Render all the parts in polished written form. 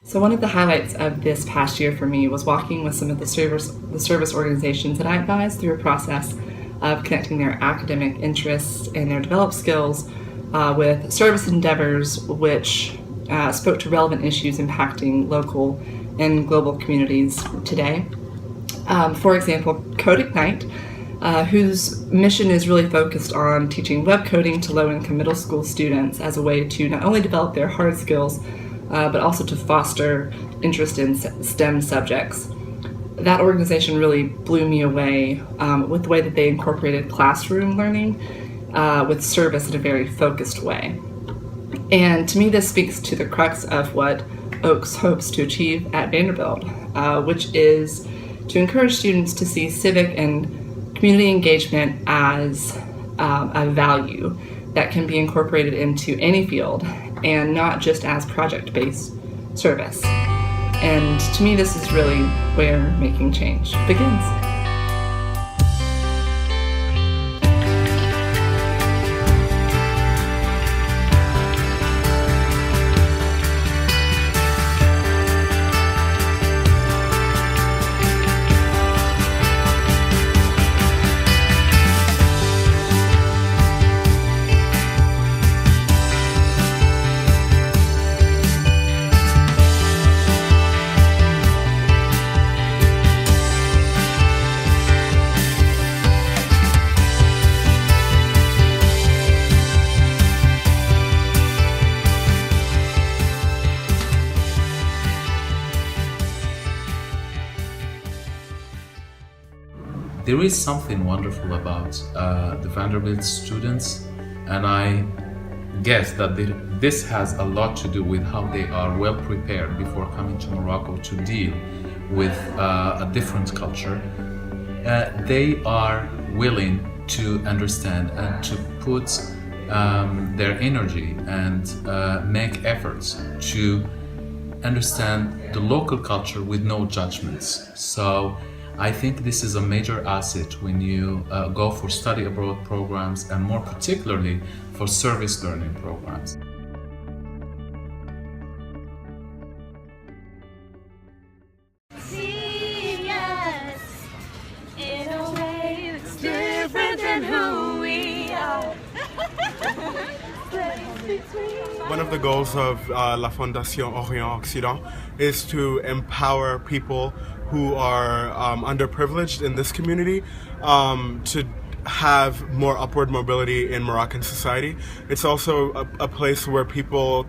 So one of the highlights of this past year for me was walking with some of the service organizations that I advised through a process of connecting their academic interests and their developed skills with service endeavors which spoke to relevant issues impacting local and global communities today. For example, Code Ignite, whose mission is really focused on teaching web coding to low-income middle school students as a way to not only develop their hard skills, but also to foster interest in STEM subjects. That organization really blew me away with the way that they incorporated classroom learning with service in a very focused way. And to me, this speaks to the crux of what OACS hopes to achieve at Vanderbilt, which is to encourage students to see civic and community engagement as a value that can be incorporated into any field and not just as project-based service. And to me, this is really where making change begins. There is something wonderful about the Vanderbilt students, and I guess that this has a lot to do with how they are well prepared before coming to Morocco to deal with a different culture. They are willing to understand and to put their energy and make efforts to understand the local culture with no judgments. So I think this is a major asset when you go for study abroad programs, and more particularly for service learning programs. See us in a way that's different than who we are. One of the goals of La Fondation Orient-Occident is to empower people who are underprivileged in this community to have more upward mobility in Moroccan society. It's also a place where people,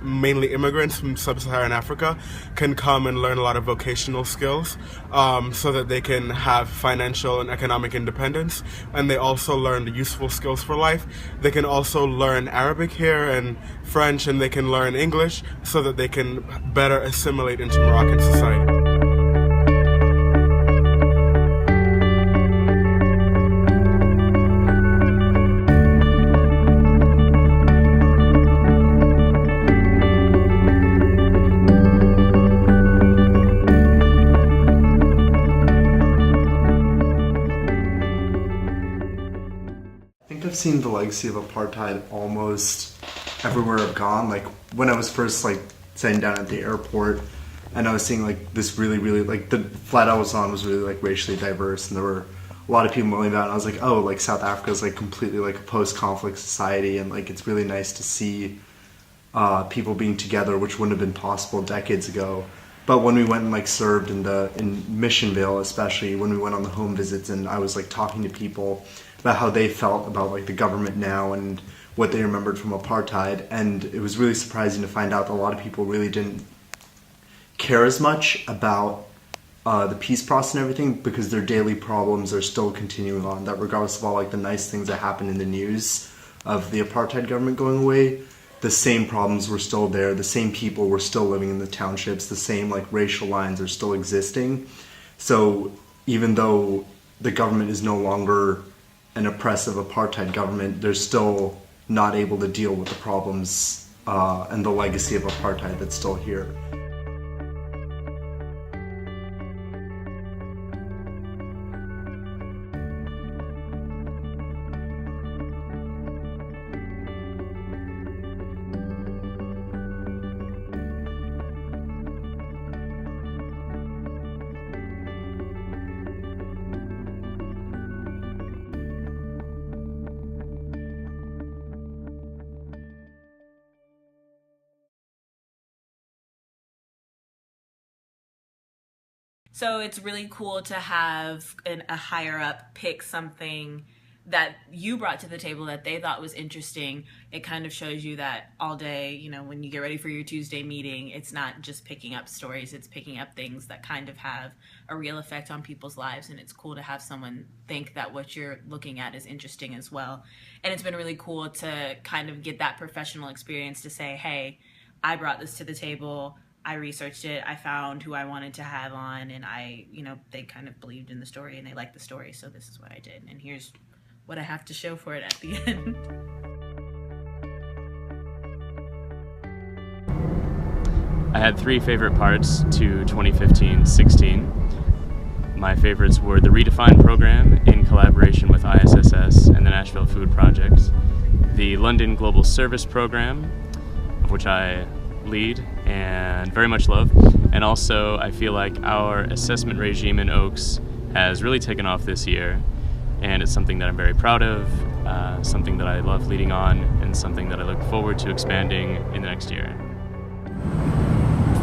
mainly immigrants from sub-Saharan Africa, can come and learn a lot of vocational skills so that they can have financial and economic independence, and they also learn useful skills for life. They can also learn Arabic here and French, and they can learn English so that they can better assimilate into Moroccan society. I've seen the legacy of apartheid almost everywhere I've gone. Like when I was first sitting down at the airport, and I was seeing this really the flight I was on was really racially diverse, and there were a lot of people moving about. And I was like, oh, South Africa is completely a post-conflict society, and it's really nice to see people being together, which wouldn't have been possible decades ago. But when we went and served in Missionville, especially when we went on the home visits, and I was talking to people about how they felt about the government now and what they remembered from apartheid, and it was really surprising to find out that a lot of people really didn't care as much about the peace process and everything, because their daily problems are still continuing on, that regardless of all the nice things that happened in the news of the apartheid government going away, the same problems were still there, the same people were still living in the townships, the same racial lines are still existing. So even though the government is no longer an oppressive apartheid government, they're still not able to deal with the problems and the legacy of apartheid that's still here. So it's really cool to have a higher up pick something that you brought to the table that they thought was interesting. It kind of shows you that all day, you know, when you get ready for your Tuesday meeting, it's not just picking up stories, it's picking up things that kind of have a real effect on people's lives. And it's cool to have someone think that what you're looking at is interesting as well. And it's been really cool to kind of get that professional experience to say, hey, I brought this to the table, I researched it, I found who I wanted to have on, and they kind of believed in the story and they liked the story, so this is what I did. And here's what I have to show for it at the end. I had 3 favorite parts to 2015-16. My favorites were the Redefine program in collaboration with ISSS and the Nashville Food Project, the London Global Service program, of which I lead and very much love, and also I feel like our assessment regime in Oaks has really taken off this year, and it's something that I'm very proud of, something that I love leading on, and something that I look forward to expanding in the next year.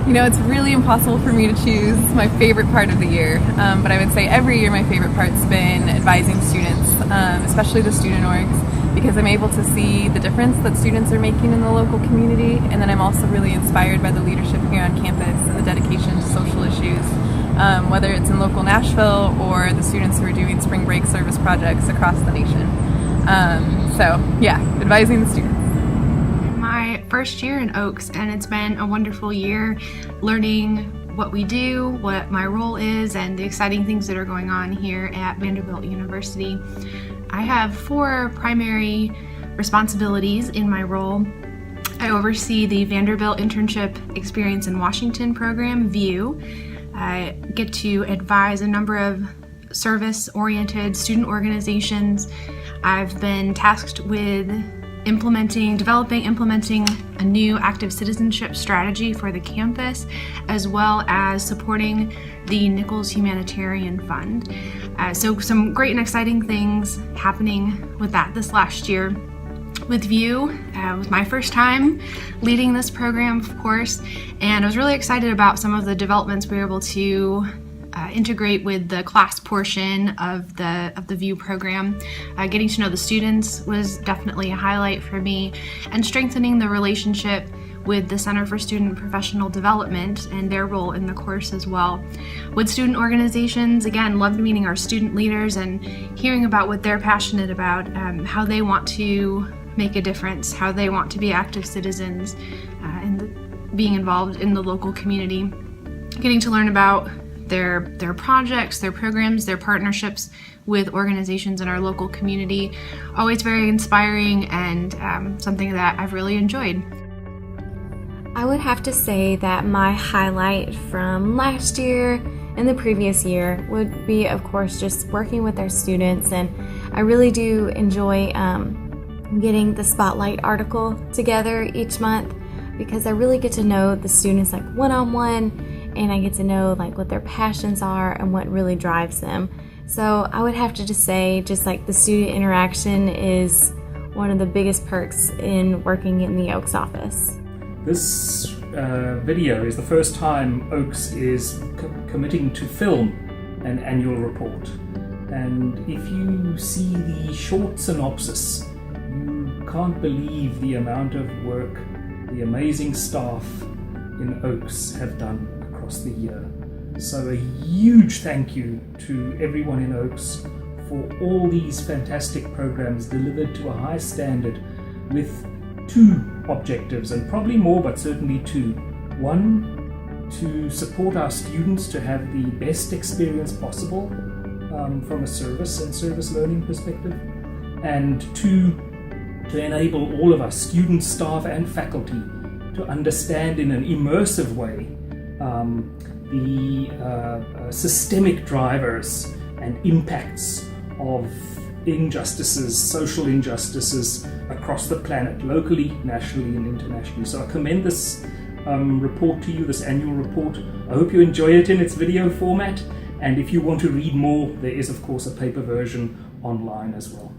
You know, it's really impossible for me to choose my favorite part of the year, but I would say every year my favorite part's been advising students, especially the student orgs, because I'm able to see the difference that students are making in the local community, and then I'm also really inspired by the leadership here on campus and the dedication to social issues, whether it's in local Nashville or the students who are doing spring break service projects across the nation. So yeah, advising the students. My first year in Oaks, and it's been a wonderful year learning what we do, what my role is, and the exciting things that are going on here at Vanderbilt University. I have 4 primary responsibilities in my role. I oversee the Vanderbilt Internship Experience in Washington program, VIEW. I get to advise a number of service-oriented student organizations. I've been tasked with developing, implementing a new active citizenship strategy for the campus, as well as supporting the Nichols Humanitarian Fund. So some great and exciting things happening with that this last year. With VIEW, it was my first time leading this program, of course, and I was really excited about some of the developments we were able to integrate with the class portion of the VIEW program. Getting to know the students was definitely a highlight for me, and strengthening the relationship with the Center for Student Professional Development and their role in the course as well. With student organizations, again, loved meeting our student leaders and hearing about what they're passionate about, how they want to make a difference, how they want to be active citizens, and being involved in the local community. Getting to learn about their projects, their programs, their partnerships with organizations in our local community. Always very inspiring and something that I've really enjoyed. I would have to say that my highlight from last year and the previous year would be, of course, just working with our students, and I really do enjoy getting the Spotlight article together each month, because I really get to know the students like one-on-one, and I get to know like what their passions are and what really drives them. So I would have to just say, just like the student interaction is one of the biggest perks in working in the Oaks office. This video is the first time Oaks is committing to film an annual report. And if you see the short synopsis, you can't believe the amount of work the amazing staff in Oaks have done across the year. So a huge thank you to everyone in Oaks for all these fantastic programs delivered to a high standard with 2 objectives, and probably more, but certainly 2. 1, to support our students to have the best experience possible from a service and service learning perspective, and 2, to enable all of us, students, staff and faculty, to understand in an immersive way the systemic drivers and impacts of injustices, social injustices across the planet, locally, nationally and internationally. So I commend this report to you, this annual report. I hope you enjoy it in its video format, and if you want to read more, there is of course a paper version online as well.